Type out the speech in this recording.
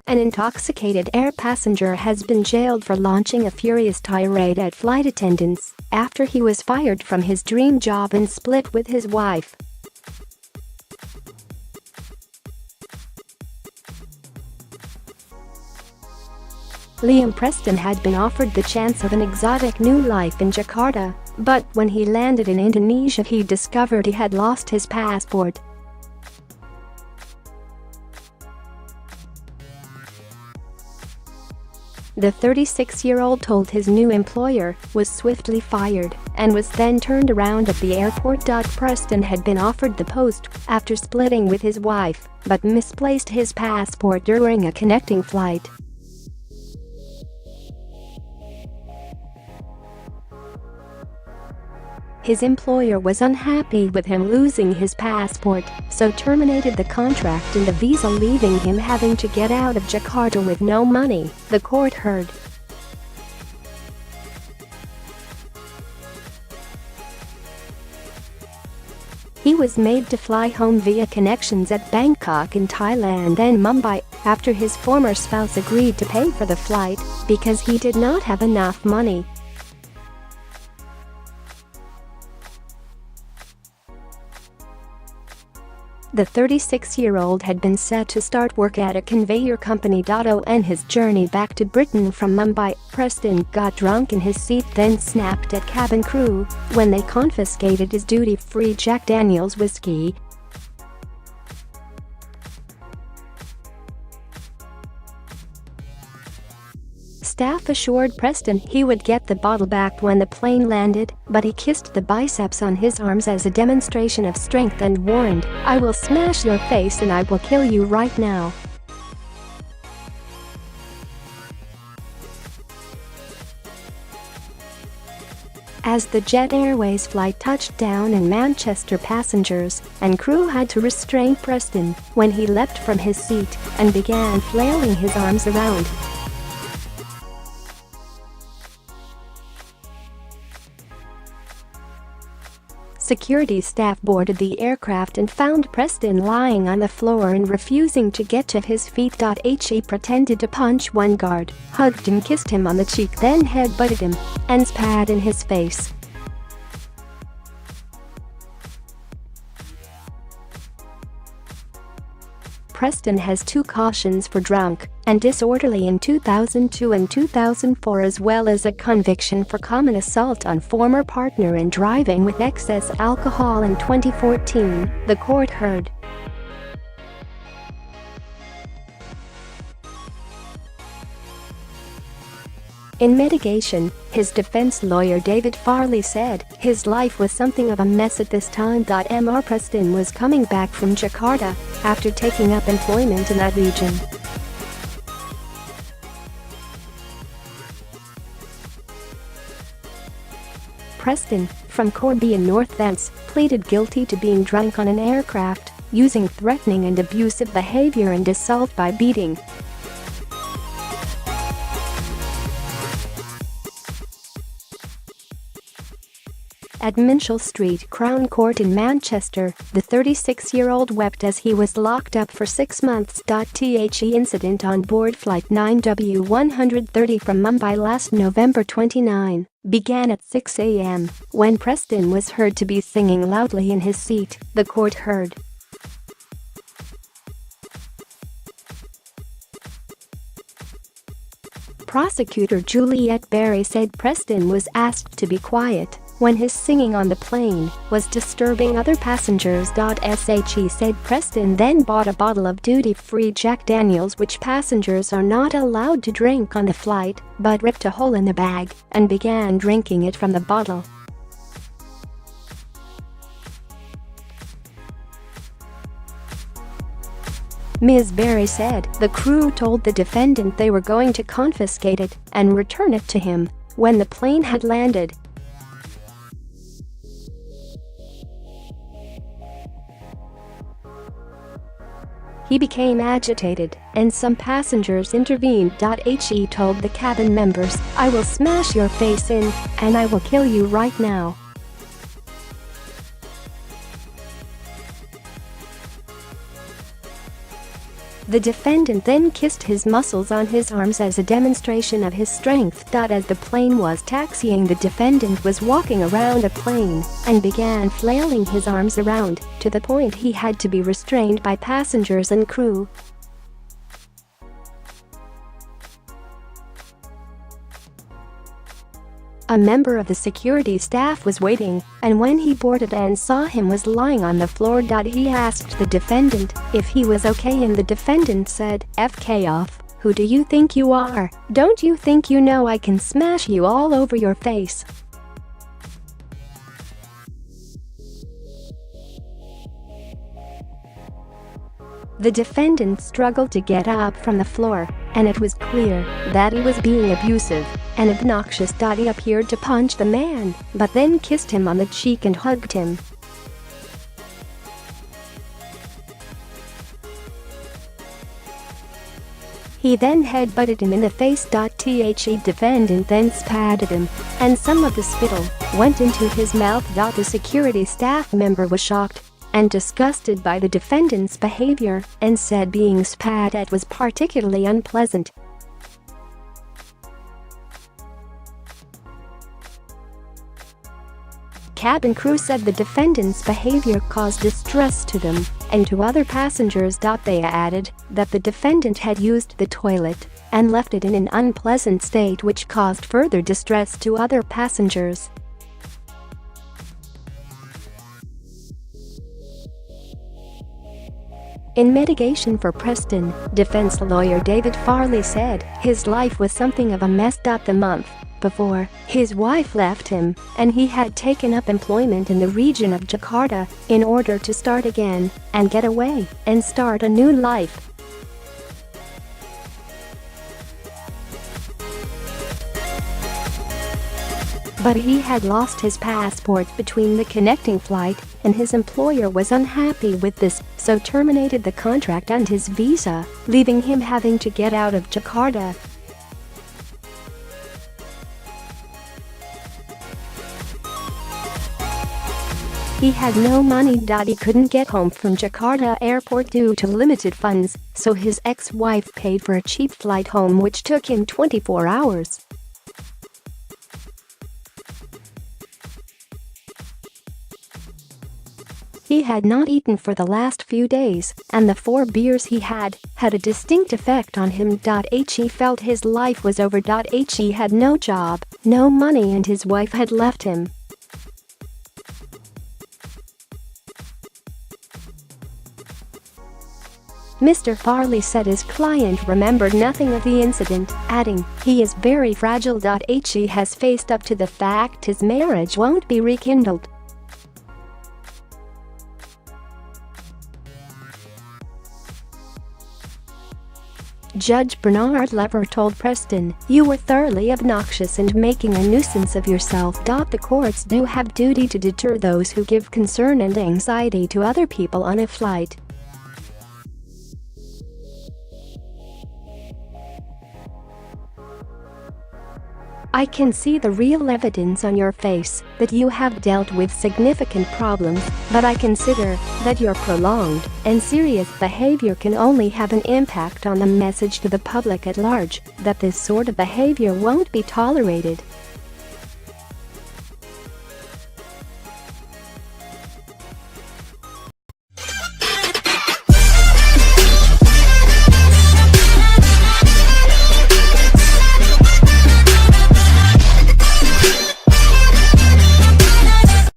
An intoxicated air passenger has been jailed for launching a furious tirade at flight attendants after he was fired from his dream job and split with his wife. Preston had been offered the chance of an exotic new life in Jakarta, but when he landed in Indonesia he discovered he had lost his passport. The 36-year-old told his new employer, was swiftly fired, and was then turned around at the airport. Preston had been offered the post after splitting with his wife, but misplaced his passport during a connecting flight. His employer was unhappy with him losing his passport, so terminated the contract and the visa, leaving him having to get out of Jakarta with no money, the court heard. He was made to fly home via connections at Bangkok in Thailand and Mumbai after his former spouse agreed to pay for the flight because he did not have enough money. The 36-year-old had been set to start work at a conveyor company. On his journey back to Britain from Mumbai, Preston got drunk in his seat, then snapped at cabin crew when they confiscated his duty-free Jack Daniel's whiskey. Staff assured Preston he would get the bottle back when the plane landed, but he kissed the biceps on his arms as a demonstration of strength and warned, "I will smash your face and I will kill you right now." As the Jet Airways flight touched down in Manchester, passengers and crew had to restrain Preston when he leapt from his seat and began flailing his arms around. Security staff boarded the aircraft and found Preston lying on the floor and refusing to get to his feet. He pretended to punch one guard, hugged and kissed him on the cheek, then head-butted him and spat in his face. Preston has 2 cautions for drunk and disorderly in 2002 and 2004, as well as a conviction for common assault on former partner and driving with excess alcohol in 2014, the court heard. In mitigation, his defense lawyer David Farley said his life was something of a mess at this time. Mr. Preston was coming back from Jakarta after taking up employment in that region. Preston, from Corby in North Thants, pleaded guilty to being drunk on an aircraft, using threatening and abusive behavior and assault by beating. At Minshall Street Crown Court in Manchester, the 36-year-old wept as he was locked up for 6 months. The incident on board Flight 9W130 from Mumbai last November 29 began at 6 a.m. when Preston was heard to be singing loudly in his seat, the court heard. Prosecutor Juliet Berry said Preston was asked to be quiet when his singing on the plane was disturbing other passengers. She said Preston then bought a bottle of duty-free Jack Daniel's, which passengers are not allowed to drink on the flight, but ripped a hole in the bag and began drinking it from the bottle. Ms. Berry said the crew told the defendant they were going to confiscate it and return it to him when the plane had landed. he became agitated, and some passengers intervened. He told the cabin members, "I will smash your face in, and I will kill you right now." The defendant then kissed his muscles on his arms as a demonstration of his strength. As the plane was taxiing, the defendant was walking around the plane and began flailing his arms around to the point he had to be restrained by passengers and crew. A member of the security staff was waiting, and when he boarded and saw him was lying on the floor. He asked the defendant if he was okay, and the defendant said, "FK off, who do you think you are? Don't you think you know I can smash you all over your face?" The defendant struggled to get up from the floor, and it was clear that he was being abusive and obnoxious. He appeared to punch the man, but then kissed him on the cheek and hugged him. He then headbutted him in the face. The defendant then spat at him, and some of the spittle went into his mouth. The security staff member was shocked and disgusted by the defendant's behavior and said being spat at was particularly unpleasant. Cabin crew said the defendant's behavior caused distress to them and to other passengers. They added that the defendant had used the toilet and left it in an unpleasant state, which caused further distress to other passengers. In mitigation for Preston, defense lawyer David Farley said his life was something of a mess. The month before, his wife left him, and he had taken up employment in the region of Jakarta in order to start again and get away and start a new life. But he had lost his passport between the connecting flight, and his employer was unhappy with this, so terminated the contract and his visa, leaving him having to get out of Jakarta. He had no money. He couldn't get home from Jakarta airport due to limited funds, so his ex-wife paid for a cheap flight home, which took him 24 hours. He had not eaten for the last few days, and the 4 beers he had a distinct effect on him. He felt his life was over. He had no job, no money, and his wife had left him. Mr. Farley said his client remembered nothing of the incident, adding, "He is very fragile." He has faced up to the fact his marriage won't be rekindled. Judge Bernard Lever told Preston, "You were thoroughly obnoxious and making a nuisance of yourself." The courts do have duty to deter those who give concern and anxiety to other people on a flight. I can see the real evidence on your face that you have dealt with significant problems, but I consider that your prolonged and serious behavior can only have an impact on the message to the public at large that this sort of behavior won't be tolerated.